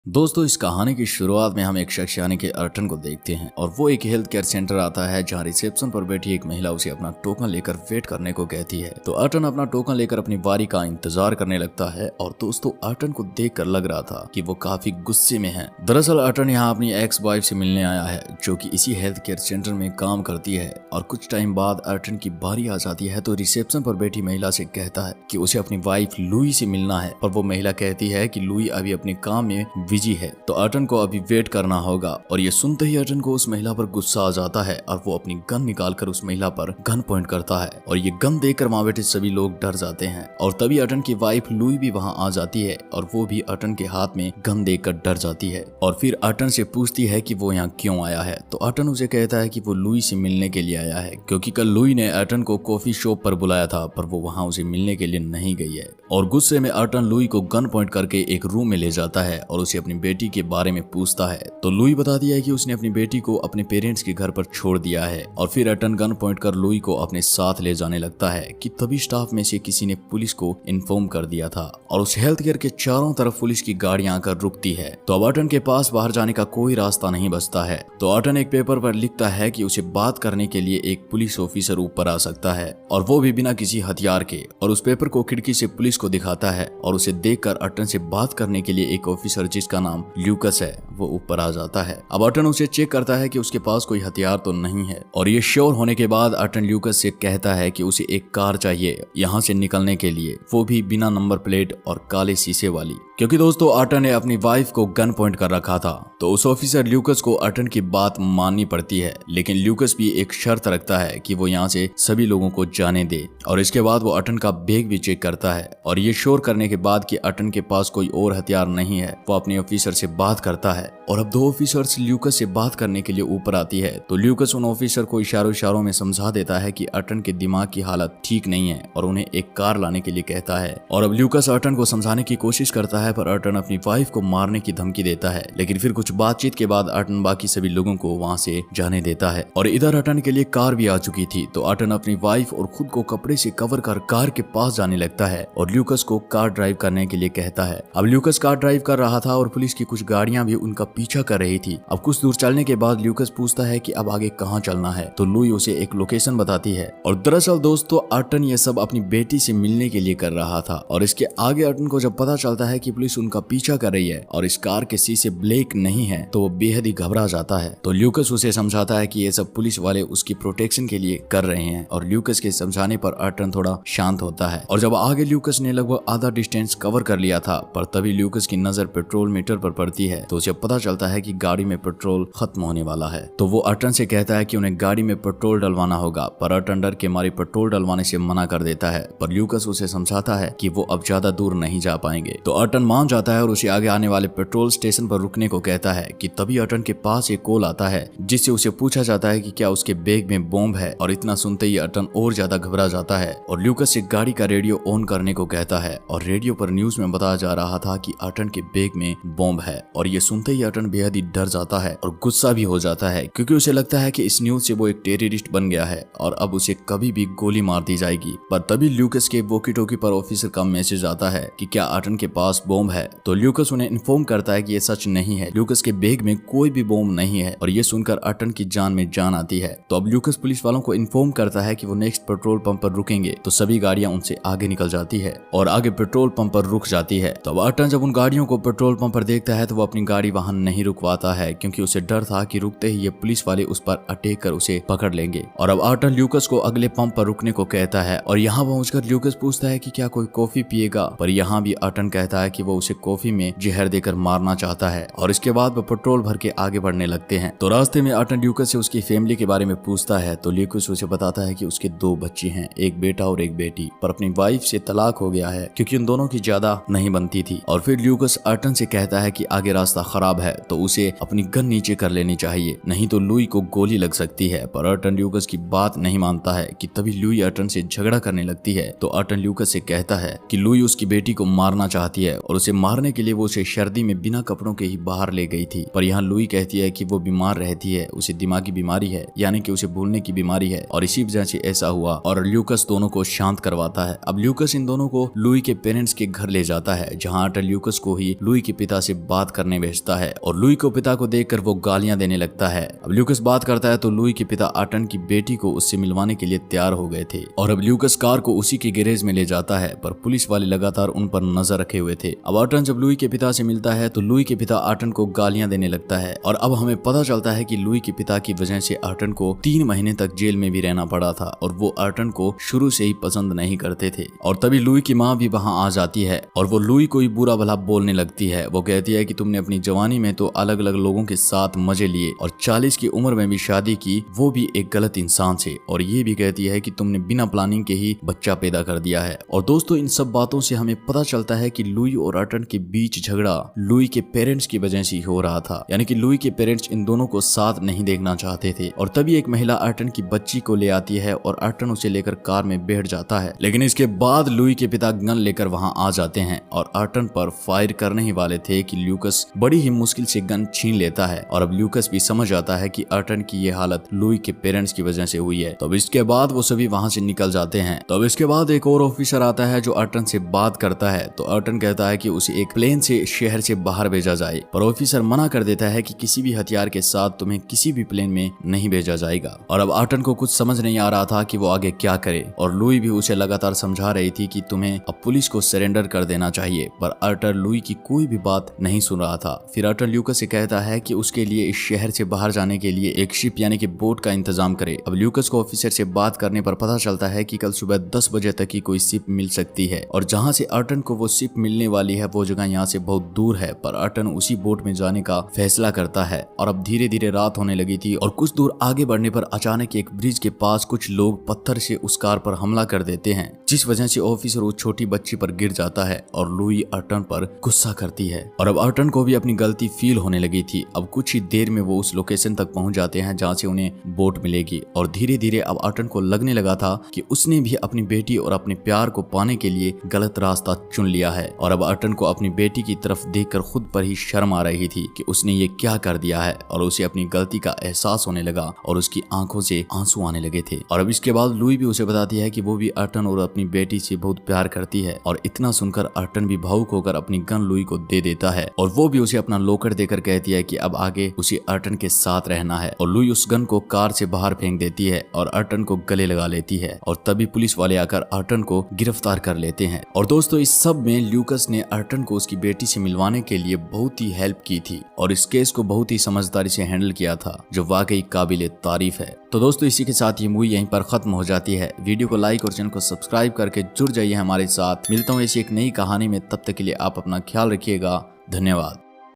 दोस्तों, इस कहानी की शुरुआत में हम एक शख्स यानी कि अर्टन को देखते हैं और वो एक हेल्थ केयर सेंटर आता है जहां रिसेप्शन पर बैठी एक महिला उसे अपना टोकन लेकर वेट करने को कहती है। तो अर्टन अपना टोकन लेकर अपनी बारी का इंतजार करने लगता है और दोस्तों अर्टन को देखकर लग रहा था कि वो काफी गुस्से में है। दरअसल अर्टन यहाँ अपनी एक्स वाइफ से मिलने आया है जो कि इसी हेल्थ केयर सेंटर में काम करती है और कुछ टाइम बाद अर्टन की बारी आ जाती है तो रिसेप्शन पर बैठी महिला से कहता है कि उसे अपनी वाइफ लुई से मिलना है और वो महिला कहती है कि लुई अभी अपने काम में बिजी है तो अर्टन को अभी वेट करना होगा। और ये सुनते ही अर्टन को उस महिला पर गुस्सा आ जाता है और वो अपनी गन निकालकर उस महिला पर गन पॉइंट करता है और ये गन देखकर वहां बैठे सभी लोग डर जाते हैं। और तभी अर्टन की वाइफ लुई भी वहां आ जाती है और वो भी अर्टन के हाथ में गन देखकर डर जाती है और फिर अर्टन से पूछती है कि वो यहाँ क्यों आया है। तो अर्टन उसे कहता है कि वो लुई से मिलने के लिए आया है क्योंकि कल लुई ने अर्टन को कॉफी शॉप पर बुलाया था पर वो वहां उसे मिलने के लिए नहीं गई है। और गुस्से में अर्टन लुई को गन पॉइंट करके एक रूम में ले जाता है और उसे अपनी बेटी के बारे में पूछता है। तो लुई बताती है कि उसने अपनी बेटी को अपने पेरेंट्स के घर पर छोड़ दिया है और फिर अर्टन गन पॉइंट कर लुई को अपने साथ ले जाने लगता है कि तभी स्टाफ में से किसी ने पुलिस को इन्फॉर्म कर दिया था और उस हेल्थ केयर के चारों तरफ पुलिस की गाड़ियां आकर रुकती है। तो अब अर्टन के पास बाहर जाने का कोई रास्ता नहीं बचता है तो अर्टन एक पेपर पर लिखता है कि उसे बात करने के लिए एक पुलिस ऑफिसर ऊपर आ सकता है और वो भी बिना किसी हथियार के। और उस पेपर को खिड़की से पुलिस को दिखाता है और उसे देखकर अर्टन से बात करने के लिए एक ऑफिसर जिसका नाम ल्यूकस है वो ऊपर आ जाता है। अब अर्टन उसे चेक करता है कि उसके पास कोई हथियार तो नहीं है और ये श्योर होने के बाद अर्टन ल्यूकस से कहता है कि उसे एक कार चाहिए यहाँ से निकलने के लिए, वो भी बिना नंबर प्लेट और काले शीशे वाली, क्योंकि दोस्तों अर्टन ने अपनी वाइफ को गन पॉइंट कर रखा था। तो उस ऑफिसर ल्यूकस को अर्टन की बात माननी पड़ती है लेकिन ल्यूकस भी एक शर्त रखता है कि वो यहाँ से सभी लोगों को जाने दे और इसके बाद वो अर्टन का बैग भी चेक करता है और ये श्योर करने के बाद कि अर्टन के पास कोई और हथियार नहीं है वो अपने ऑफिसर से बात करता है। और अब दो ऑफिसर्स ल्यूकस से बात करने के लिए ऊपर आती है तो ल्यूकस उन ऑफिसर को इशारों में समझा देता है कि अर्टन के दिमाग की हालत ठीक नहीं है और उन्हें एक कार लाने के लिए कहता है। और अब ल्यूकस अर्टन को समझाने की कोशिश करता है पर अर्टन अपनी वाइफ को मारने की धमकी देता है लेकिन फिर कुछ बातचीत के बाद अर्टन बाकी सभी लोगों को वहां से जाने देता है। और इधर अर्टन के लिए कार भी आ चुकी थी तो अर्टन अपनी वाइफ और खुद को कपड़े से कवर कर कार के पास जाने लगता है और ल्यूकस को कार ड्राइव करने के लिए कहता है। अब ल्यूकस कार ड्राइव कर रहा था और पुलिस की कुछ गाड़ियां भी उनका पीछा कर रही थी। अब कुछ दूर चलने के बाद ल्यूकस पूछता है कि अब आगे कहां चलना है तो लुई उसे एक लोकेशन बताती है। और दरअसल दोस्तों अर्टन ये सब अपनी बेटी से मिलने के लिए कर रहा था और इसके आगे अर्टन को जब पता चलता है कि पुलिस उनका पीछा कर रही है और इस कार के शीशे ब्लैक नहीं है तो वो बेहद ही घबरा जाता है। तो ल्यूकस उसे समझाता है कि ये सब पुलिस वाले उसकी प्रोटेक्शन के लिए कर रहे हैं और ल्यूकस के समझाने पर अर्टन थोड़ा शांत होता है। और जब आगे ल्यूकस ने लगभग आधा डिस्टेंस कवर कर लिया था पर तभी ल्यूकस की नजर पेट्रोल मीटर पर पड़ती है तो उसे पता चलता है कि गाड़ी में पेट्रोल खत्म होने वाला है। तो वो अर्टन से कहता है कि उन्हें गाड़ी में पेट्रोल डलवाना होगा पर अर्टन डर के मारे पेट्रोल डलवाने से मना कर देता है पर ल्यूकस उसे समझाता है कि वो अब ज्यादा दूर नहीं जा पाएंगे। तो अर्टन मान जाता है और उसे आगे आने वाले पेट्रोल स्टेशन पर रुकने को कहता है कि तभी अर्टन के पास एक कॉल आता है जिससे उसे पूछा जाता है कि क्या उसके बैग में बॉम्ब है। और इतना सुनते ही अर्टन और ज्यादा घबरा जाता है और ल्यूकस से गाड़ी का रेडियो ऑन करने को कहता है और रेडियो पर न्यूज में बताया जा रहा था कि अर्टन के बैग में बॉम्ब है। और ये सुनते ही अर्टन बेहद ही डर जाता है और गुस्सा भी हो जाता है क्योंकि उसे लगता है कि इस न्यूज से वो एक टेररिस्ट बन गया है और अब उसे कभी भी गोली मार दी जाएगी। पर तभी ल्यूकस के वॉकी टॉकी पर ऑफिसर का मैसेज आता है कि क्या अर्टन के पास बॉम्ब है। तो ल्यूकस उन्हें इन्फॉर्म करता है कि ये सच नहीं है, ल्यूकस के बैग में कोई भी बॉम्ब नहीं है। और ये सुनकर अर्टन की जान में जान आती है। तो अब ल्यूकस पुलिस वालों को इन्फॉर्म करता है कि वो नेक्स्ट पेट्रोल पंप पर रुकेंगे तो सभी गाड़ियां उनसे आगे निकल जाती है और आगे पेट्रोल पंप पर रुक जाती है। तो अब अर्टन जब उन गाड़ियों को पेट्रोल पंप पर देखता है तो वो अपनी गाड़ी वहां नहीं रुकवाता है क्योंकि उसे डर था कि रुकते ही ये पुलिस वाले उस पर अटैक कर उसे पकड़ लेंगे। और अब अर्टन ल्यूकस को अगले पंप पर रुकने को कहता है और यहाँ पहुंचकर ल्यूकस पूछता है कि क्या कोई कॉफी पिएगा पर यहाँ भी अर्टन कहता है कि वो उसे कॉफी में जहर देकर मारना चाहता है। और इसके बाद वो पेट्रोल भर के आगे बढ़ने लगते हैं। तो रास्ते में अर्टन ल्यूकस से उसकी फैमिली के बारे में पूछता है तो ल्यूकस उसे बताता है कि उसके 2 बच्चे हैं, एक बेटा और एक बेटी, पर अपनी वाइफ से तलाक हो गया है क्योंकि उन दोनों की ज्यादा नहीं बनती थी। और फिर ल्यूकस अर्टन से कहता है कि आगे रास्ता खराब है तो उसे अपनी गन नीचे कर लेनी चाहिए नहीं तो लुई को गोली लग सकती है। पर अर्टन ल्यूकस की बात नहीं मानता है कि तभी लुई अर्टन से झगड़ा करने लगती है। तो अर्टन ल्यूकस से कहता है कि लुई उसकी बेटी को मारना चाहती है और उसे मारने के लिए वो उसे सर्दी में बिना कपड़ों के ही बाहर ले गई थी। पर यहाँ लुई कहती है कि वो बीमार रहती है, उसे दिमागी बीमारी है, यानी कि उसे भूलने की बीमारी है और इसी वजह से ऐसा हुआ। और ल्यूकस दोनों को शांत करवाता है। अब ल्यूकस इन दोनों को लुई के पेरेंट्स के घर ले जाता है, जहाँ आर्टन ल्यूकस को ही लुई के पिता से बात करने भेजता है और लुई को पिता को देखकर वो गालियां देने लगता है। अब ल्यूकस बात करता है तो लुई के पिता आर्टन की बेटी को उससे मिलवाने के लिए तैयार हो गए थे और अब ल्यूकस कार को उसी के गैरेज में ले जाता है, पर पुलिस वाले लगातार उन पर नजर रखे हुए थे। अब आर्टन जब लुई के पिता से मिलता है तो लुई के पिता आर्टन को गालियां देने लगता है और अब हमें पता चलता है कि लुई के पिता की वजह से आर्टन को 3 महीने तक जेल में भी रहना पड़ा था और वो आर्टन को शुरू से ही पसंद नहीं करते थे। और तभी लुई की माँ भी वहाँ आ जाती है और वो लुई को ही बुरा भला बोलने लगती है। वो कहती है कि तुमने अपनी जवानी में तो अलग अलग लोगों के साथ मजे लिए और 40 की उम्र में भी शादी की, वो भी एक गलत इंसान से, और ये भी कहती है कि तुमने बिना प्लानिंग के ही बच्चा पैदा कर दिया है। और दोस्तों इन सब बातों से हमें पता चलता है कि लुई और आर्टन के बीच झगड़ा लुई के पेरेंट्स की वजह से हो रहा था, यानी कि लुई के पेरेंट्स इन दोनों को साथ नहीं देखना चाहते थे। और तभी एक महिला आर्टन की बच्ची को ले आती है और आर्टन उसे लेकर कार में बैठ जाता है, लेकिन इसके बाद लुई के पिता गन लेकर वहां आ जाते हैं और आर्टन पर फायर करने ही वाले थे कि ल्यूकस बड़ी ही मुश्किल से गन छीन लेता है। और अब ल्यूकस भी समझ आता है कि आर्टन की ये हालत लुई के पेरेंट्स की वजह से हुई है। तो अब इसके बाद वो सभी वहां से निकल जाते हैं। तो अब इसके बाद एक और ऑफिसर आता है जो आर्टन से बात करता है। तो आर्टन कहता है कि उसे एक प्लेन से शहर से बाहर भेजा जाए, पर ऑफिसर मना कर देता है कि किसी भी हथियार के साथ तुम्हें किसी भी प्लेन में नहीं भेजा जाएगा। और अब आर्टन को कुछ समझ नहीं आ रहा था कि वो आगे क्या करे और लुई भी उसे लगातार समझा रही थी कि तुम्हें अब पुलिस को सरेंडर कर देना चाहिए, पर आर्टन लुई की कोई भी बात नहीं सुन रहा था। फिर आर्टन ल्यूकस से कहता है कि उसके लिए इस शहर से बाहर जाने के लिए एक शिप यानी कि बोट का इंतजाम करे। अब ल्यूकस को ऑफिसर से बात करने पर पता चलता है कि कल सुबह 10 बजे तक ही कोई शिप मिल सकती है और जहाँ से आर्टन को वो शिप मिलने वाली है वो जगह यहाँ से बहुत दूर है। पर आर्टन उसी बोट में जाने का फैसला करता है और अब धीरे धीरे रात होने लगी थी और कुछ दूर आगे बढ़ने पर अचानक एक ब्रिज के पास कुछ लोग पत्थर से उस कार पर हमला कर देते हैं, जिस वजह से ऑफिसर उस छोटी बच्ची पर गिर जाता है और लुई आर्टन पर गुस्सा करती है। और अब आर्टन को भी अपनी गलती फील होने लगी थी। अब कुछ ही देर में वो उस लोकेशन तक पहुंच जाते हैं जहाँ से उन्हें बोट मिलेगी और धीरे धीरे अब आर्टन को लगने लगा था कि उसने भी अपनी बेटी और अपने प्यार को पाने के लिए गलत रास्ता चुन लिया है। और अब आर्टन को अपनी बेटी की तरफ देखकर खुद पर ही शर्म आ रही थी कि उसने ये क्या कर दिया है और उसे अपनी गलती का एहसास होने लगा और उसकी आंखों से आंसू आने लगे थे। और अब इसके बाद लुई भी उसे बताती है कि वो भी आर्टन और अपनी बेटी से बहुत प्यार करती है और इतना सुनकर आर्टन भी भावुक होकर अपनी गन लुई को दे देता है और वो भी उसे अपना लॉकर देकर कहती है कि अब आगे उसे आर्टन के साथ रहना है। और लुई उस गन को कार से बाहर फेंक देती है और आर्टन को गले लगा लेती है और तभी पुलिस वाले आकर आर्टन को गिरफ्तार कर लेते हैं। और दोस्तों इस सब में ल्यूकस ने आर्टन को उसकी बेटी से मिलवाने के लिए बहुत ही हेल्प की थी और इस केस को बहुत ही समझदारी से हैंडल किया था, जो वाकई काबिले तारीफ है। तो दोस्तों इसी के साथ ये मूवी यहीं पर खत्म हो जाती है। वीडियो को लाइक और चैनल को सब्सक्राइब करके जुड़ जाइए हमारे साथ। मिलता हूँ ऐसी एक नई कहानी में, तब तक के लिए आप अपना ख्याल रखिएगा। धन्यवाद।